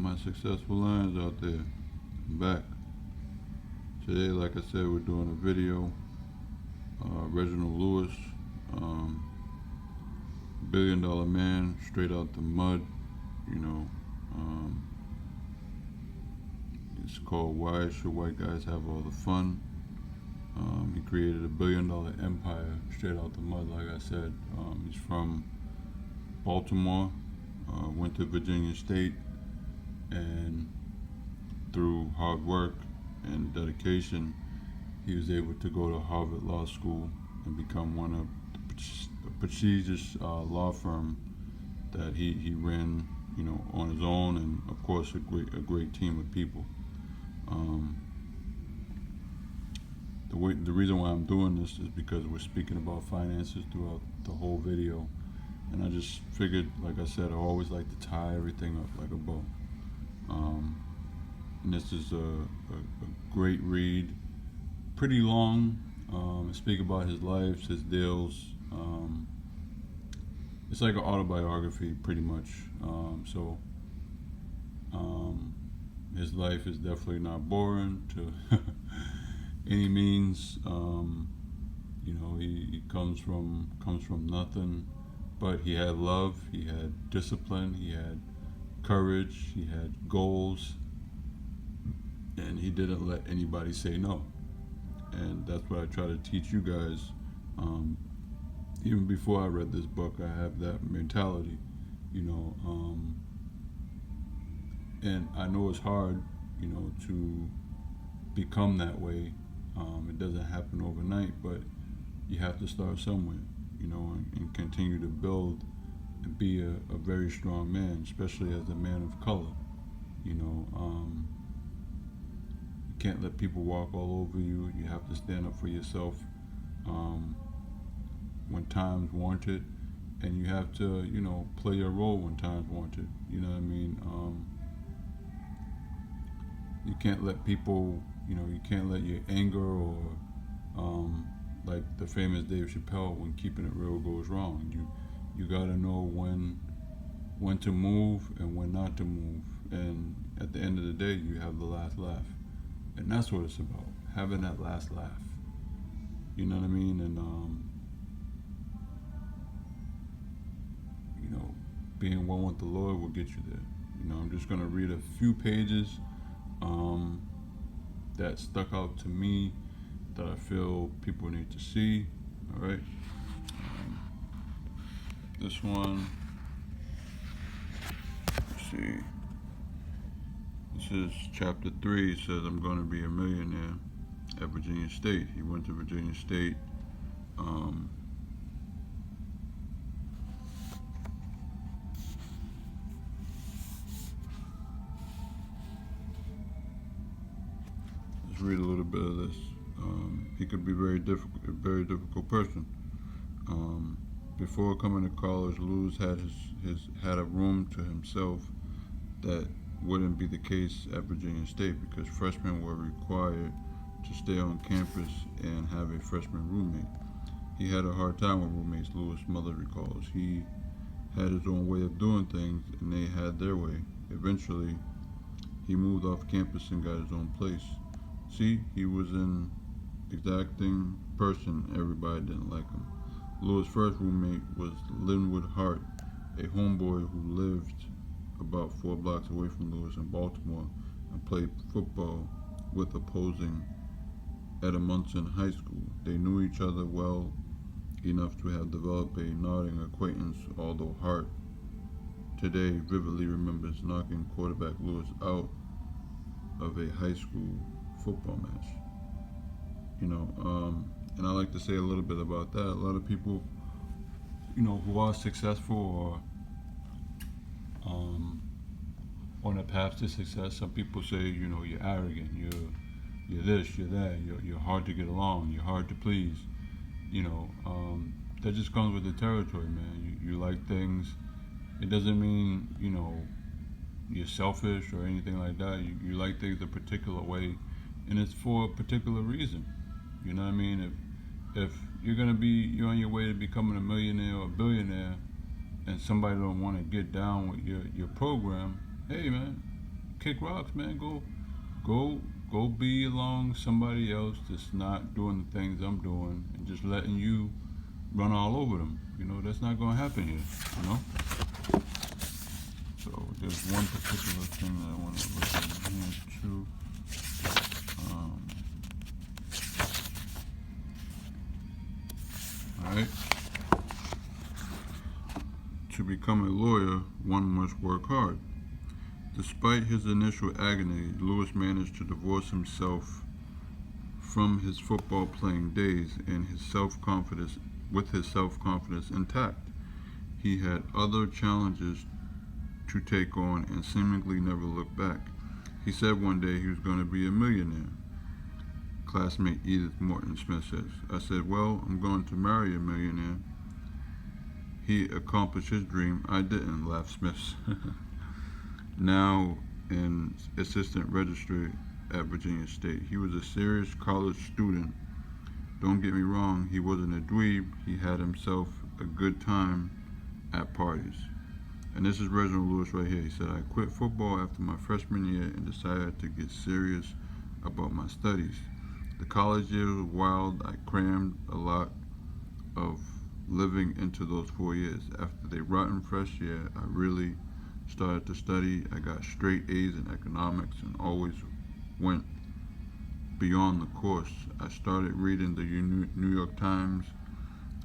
my successful lions out there, I'm back. Today, like I said, we're doing a video. Reginald Lewis, $1 billion man, straight out the mud. You know, it's called "Why Should White Guys Have All the Fun?" He created $1 billion empire straight out the mud. Like I said, he's from Baltimore. Went to Virginia State, and through hard work and dedication, he was able to go to Harvard Law School and become one of the prestigious law firm that he ran, you know, on his own, and of course a great team of people. The reason why I'm doing this is because we're speaking about finances throughout the whole video, and I just figured, like I said, I always like to tie everything up like a bow. And this is a great read, pretty long. Speak about his life, his deals. It's like an autobiography, pretty much. His life is definitely not boring to any means. You know, he comes from nothing, but he had love, he had discipline, he had courage, he had goals, and he didn't let anybody say no. And that's what I try to teach you guys. Even before I read this book, I have that mentality, you know. And I know it's hard, you know, to become that way. It doesn't happen overnight, but you have to start somewhere, you know, and continue to build and be a very strong man, especially as a man of color. You know, you can't let people walk all over you. You have to stand up for yourself when times warrant it, and you have to, you know, play your role when times warrant it. You know what I mean? You can't let people, you know, you can't let your anger or like the famous Dave Chappelle, when keeping it real goes wrong. You gotta know when to move and when not to move. And at the end of the day, you have the last laugh, and that's what it's about, having that last laugh. You know what I mean? And you know, being one with the Lord will get you there. You know, I'm just gonna read a few pages that stuck out to me, that I feel people need to see. All right. This one, let's see. This is chapter 3. It says, "I'm going to be a millionaire at Virginia State." He went to Virginia State. Let's read a little bit of this. He could be a very difficult person. Before coming to college, Lewis had a room to himself. That wouldn't be the case at Virginia State, because freshmen were required to stay on campus and have a freshman roommate. He had a hard time with roommates, Lewis' mother recalls. He had his own way of doing things, and they had their way. Eventually, he moved off campus and got his own place. See, he was an exacting person. Everybody didn't like him. Lewis' first roommate was Linwood Hart, a homeboy who lived about 4 blocks away from Lewis in Baltimore and played football with opposing Edmondson High School. They knew each other well enough to have developed a nodding acquaintance, although Hart today vividly remembers knocking quarterback Lewis out of a high school football match. You know, and I like to say a little bit about that. A lot of people, you know, who are successful or on a path to success, some people say, you know, you're arrogant, you're this, you're that, you're hard to get along, you're hard to please. You know, that just comes with the territory, man. You like things. It doesn't mean, you know, you're selfish or anything like that. You like things a particular way, and it's for a particular reason. You know what I mean? If you're on your way to becoming a millionaire or a billionaire, and somebody don't want to get down with your program, hey man, kick rocks, man. Go be along somebody else that's not doing the things I'm doing and just letting you run all over them. That's not gonna happen here. So there's one particular thing that I want to look at here too. Alright. To become a lawyer, one must work hard. Despite his initial agony, Lewis managed to divorce himself from his football playing days and his self-confidence intact. He had other challenges to take on and seemingly never looked back. He said one day he was going to be a millionaire. Classmate Edith Morton Smith says, I said, well, I'm going to marry a millionaire. He accomplished his dream. I didn't, laughed Smith. Now an assistant registrar at Virginia State. He was a serious college student. Don't get me wrong, he wasn't a dweeb. He had himself a good time at parties. And this is Reginald Lewis right here. He said, I quit football after my freshman year and decided to get serious about my studies. The college year was wild. I crammed a lot of living into those 4 years. After the rotten fresh year, I really started to study. I got straight A's in economics and always went beyond the course. I started reading the New York Times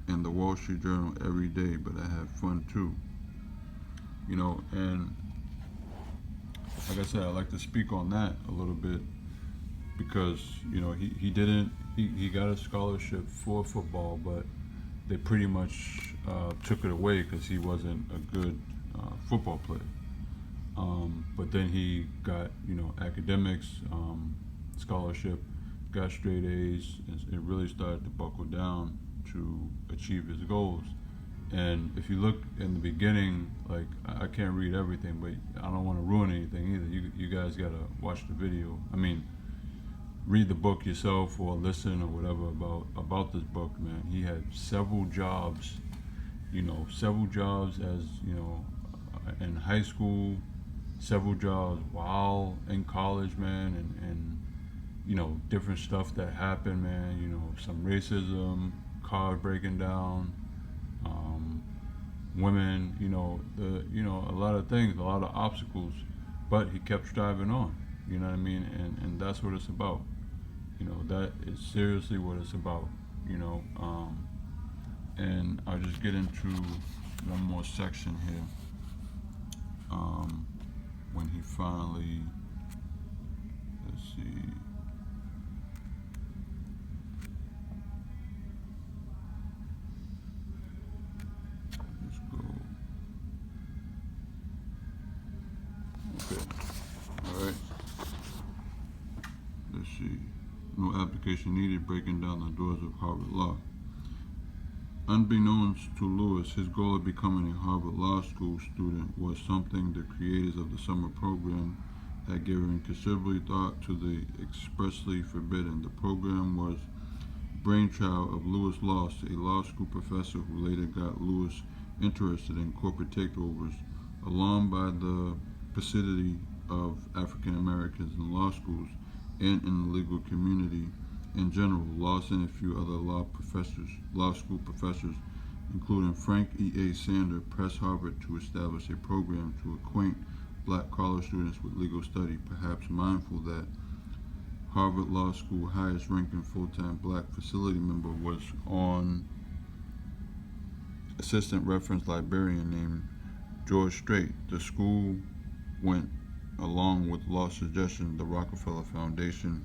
and the Wall Street Journal every day, but I had fun too. And like I said, I like to speak on that a little bit because, he got a scholarship for football, but they pretty much took it away because he wasn't a good football player. But then he got, academics, scholarship, got straight A's, and it really started to buckle down to achieve his goals. And if you look in the beginning, like, I can't read everything, but I don't want to ruin anything either. You guys got to watch the video. Read the book yourself or listen or whatever about this book, man. He had several jobs, as, in high school, several jobs while in college, man, and different stuff that happened, man, some racism, cars breaking down, women, a lot of things, a lot of obstacles, but he kept striving on, you know what I mean? And that's what it's about. That is seriously what it's about, and I'll just get into one more section here. When he finally, let's see, let's go. Okay, all right. Let's see. No application needed, breaking down the doors of Harvard Law. Unbeknownst to Lewis, his goal of becoming a Harvard Law School student was something the creators of the summer program had given considerable thought to. The expressly forbidden. The program was brainchild of Lewis Loss, a law school professor who later got Lewis interested in corporate takeovers, alarmed by the paucity of African Americans in law schools and in the legal community in general. Loss and a few other law school professors, including Frank E.A. Sander, pressed Harvard to establish a program to acquaint black college students with legal study, perhaps mindful that Harvard Law School highest ranking full-time black facility member was on assistant reference librarian named George Strait. The school went along with Law's suggestion. The Rockefeller Foundation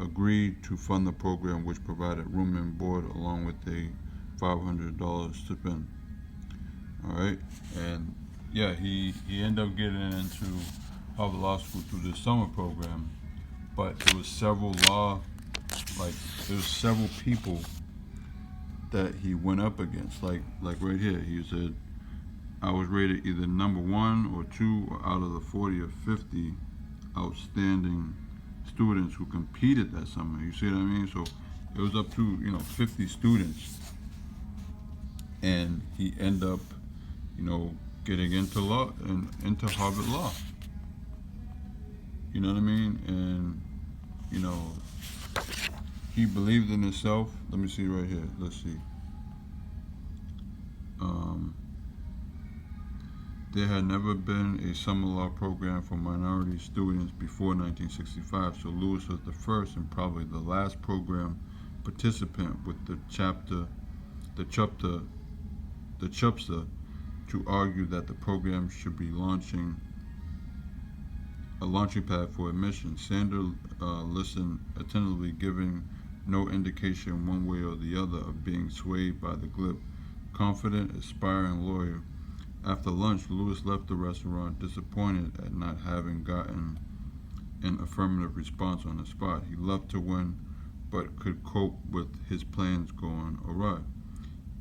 agreed to fund the program, which provided room and board along with a $500 stipend. All right, and yeah, he ended up getting into Harvard Law School through the summer program, but there was several people that he went up against, like right here. He said, I was rated either number 1 or 2 or out of the 40 or 50 outstanding students who competed that summer. You see what I mean? So it was up to 50 students, and he ended up getting into law and into Harvard Law. You know what I mean? And, you know, he believed in himself. Let me see right here. Let's see. Um, there had never been a summer law program for minority students before 1965, so Lewis was the first and probably the last program participant with the chapter, the chapter to argue that the program should be a launching pad for admission. Sanders listened attentively, giving no indication one way or the other of being swayed by the glib, confident, aspiring lawyer. After lunch, Lewis left the restaurant disappointed at not having gotten an affirmative response on the spot. He loved to win, but could cope with his plans going awry.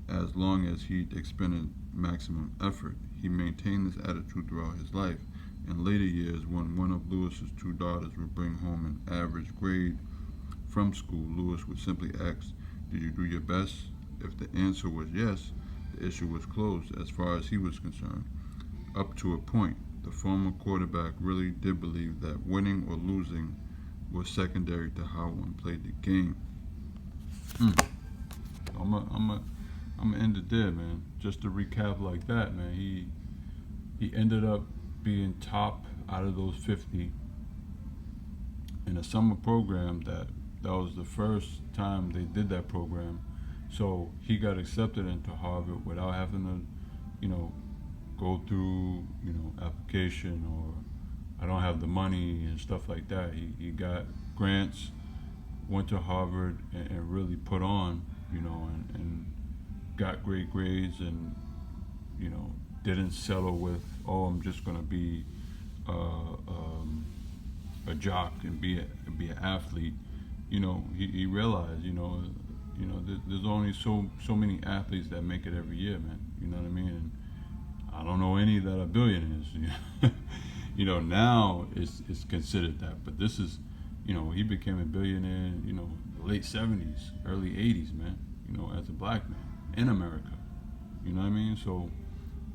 As long as he'd expended maximum effort, he maintained this attitude throughout his life. In later years, when one of Lewis's two daughters would bring home an average grade from school, Lewis would simply ask, "Did you do your best?" If the answer was yes, the issue was closed as far as he was concerned. Up to a point, the former quarterback really did believe that winning or losing was secondary to how one played the game. I'm gonna end it there, man. Just to recap like that, man. He ended up being top out of those 50 in a summer program that was the first time they did that program. So he got accepted into Harvard without having to, go through, application or I don't have the money and stuff like that. He got grants, went to Harvard and really put on, and got great grades and, didn't settle with, I'm just going to be a jock and be an athlete. He realized, there's only so many athletes that make it every year, man. You know what I mean? And I don't know any that are billionaires. Now it's considered that, but this is, he became a billionaire, late 70s, early 80s, man. As a black man in America. You know what I mean? So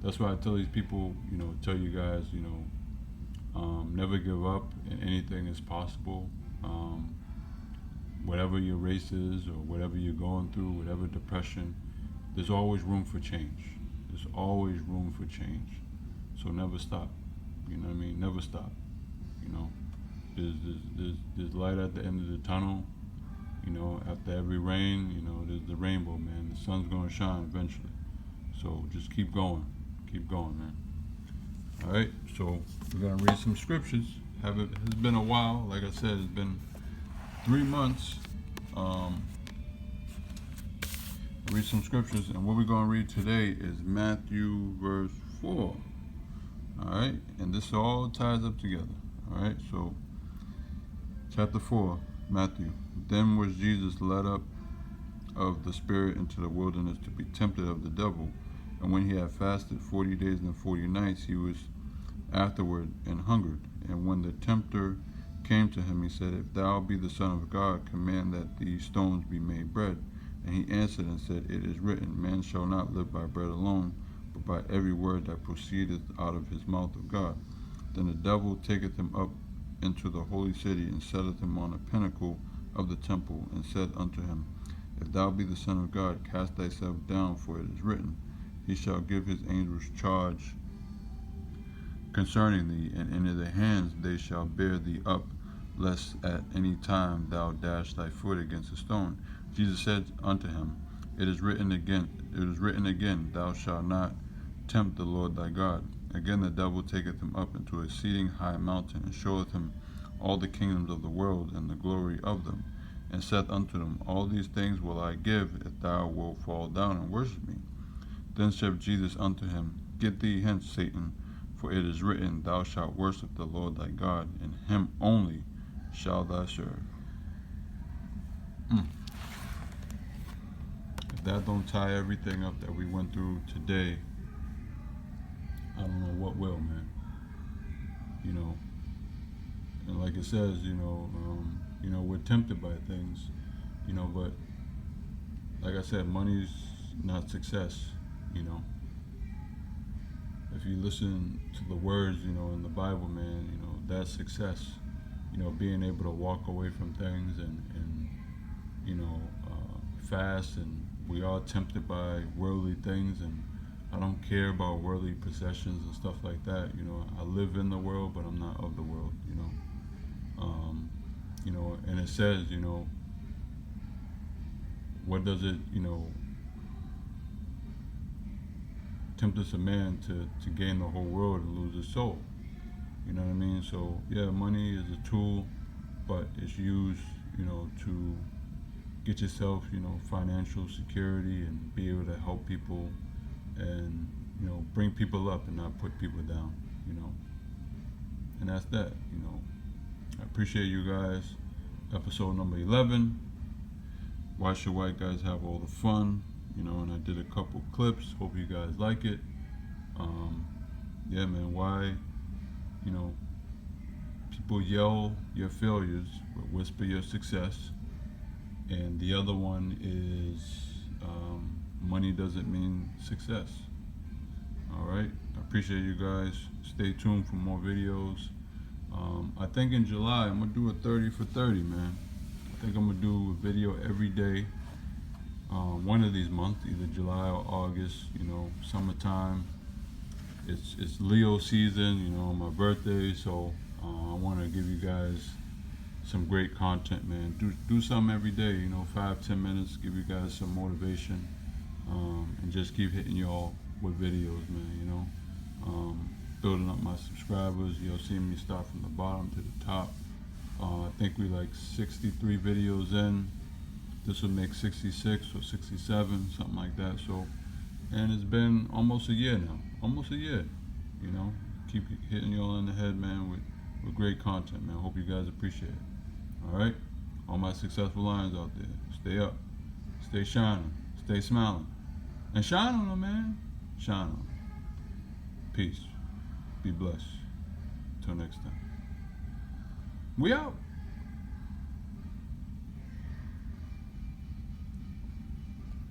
that's why I tell these people, tell you guys, never give up, and anything is possible. Whatever your race is, or whatever you're going through, whatever depression, there's always room for change. There's always room for change. So never stop. You know what I mean? Never stop. There's light at the end of the tunnel. After every rain, there's the rainbow, man. The sun's gonna shine eventually. So just keep going. Keep going, man. All right, so we're gonna read some scriptures. It's been a while. Like I said, it's been 3 months. Read some scriptures, and what we're gonna read today is Matthew verse 4. All right, and this all ties up together. All right, so chapter 4, Matthew. Then was Jesus led up of the Spirit into the wilderness to be tempted of the devil. And when he had fasted 40 days and 40 nights, he was afterward and hungered. And when the tempter came to him, he said, "If thou be the Son of God, command that these stones be made bread." And he answered and said, "It is written, man shall not live by bread alone, but by every word that proceedeth out of his mouth of God." Then the devil taketh him up into the holy city, and setteth him on a pinnacle of the temple, and said unto him, "If thou be the Son of God, cast thyself down, for it is written, He shall give his angels charge concerning thee, and in their hands they shall bear thee up, lest at any time thou dash thy foot against a stone." Jesus said unto him, It is written again, Thou shalt not tempt the Lord thy God." Again the devil taketh him up into a exceeding high mountain, and showeth him all the kingdoms of the world and the glory of them, and saith unto them, "All these things will I give, if thou wilt fall down and worship me." Then said Jesus unto him, "Get thee hence, Satan, for it is written, Thou shalt worship the Lord thy God, and him only shalt thou serve." If that don't tie everything up that we went through today, I don't know what will, man. And like it says, we're tempted by things, but like I said, money's not success. If you listen to the words, in the Bible, man, that's success. being able to walk away from things and fast. And we are tempted by worldly things, and I don't care about worldly possessions and stuff like that. I live in the world, but I'm not of the world. And it says, what does it, tempteth a man to gain the whole world and lose his soul? You know what I mean? So yeah, money is a tool, but it's used, to get yourself, financial security and be able to help people and, bring people up and not put people down, And that's that, I appreciate you guys. Episode number 11. Why should white guys have all the fun? And I did a couple clips. Hope you guys like it. Yeah, man, why, people yell your failures, but whisper your success. And the other one is money doesn't mean success. All right, I appreciate you guys. Stay tuned for more videos. I think in July I'm gonna do a 30 for 30, man. I think I'm gonna do a video every day, one of these months, either July or August. Summertime. It's Leo season, my birthday, so I want to give you guys some great content, man. Do something every day, 5-10 minutes, give you guys some motivation, and just keep hitting y'all with videos, man. Building up my subscribers. You'll see me start from the bottom to the top. I think we like 63 videos in. This will make 66 or 67, something like that. So, and it's been almost a year now. Almost a year. Keep hitting y'all in the head, man, with great content, man. Hope you guys appreciate it. All right, all my successful lions out there. Stay up, stay shining, stay smiling, and shine on them, man. Shine on them. Peace. Be blessed. Till next time. We out.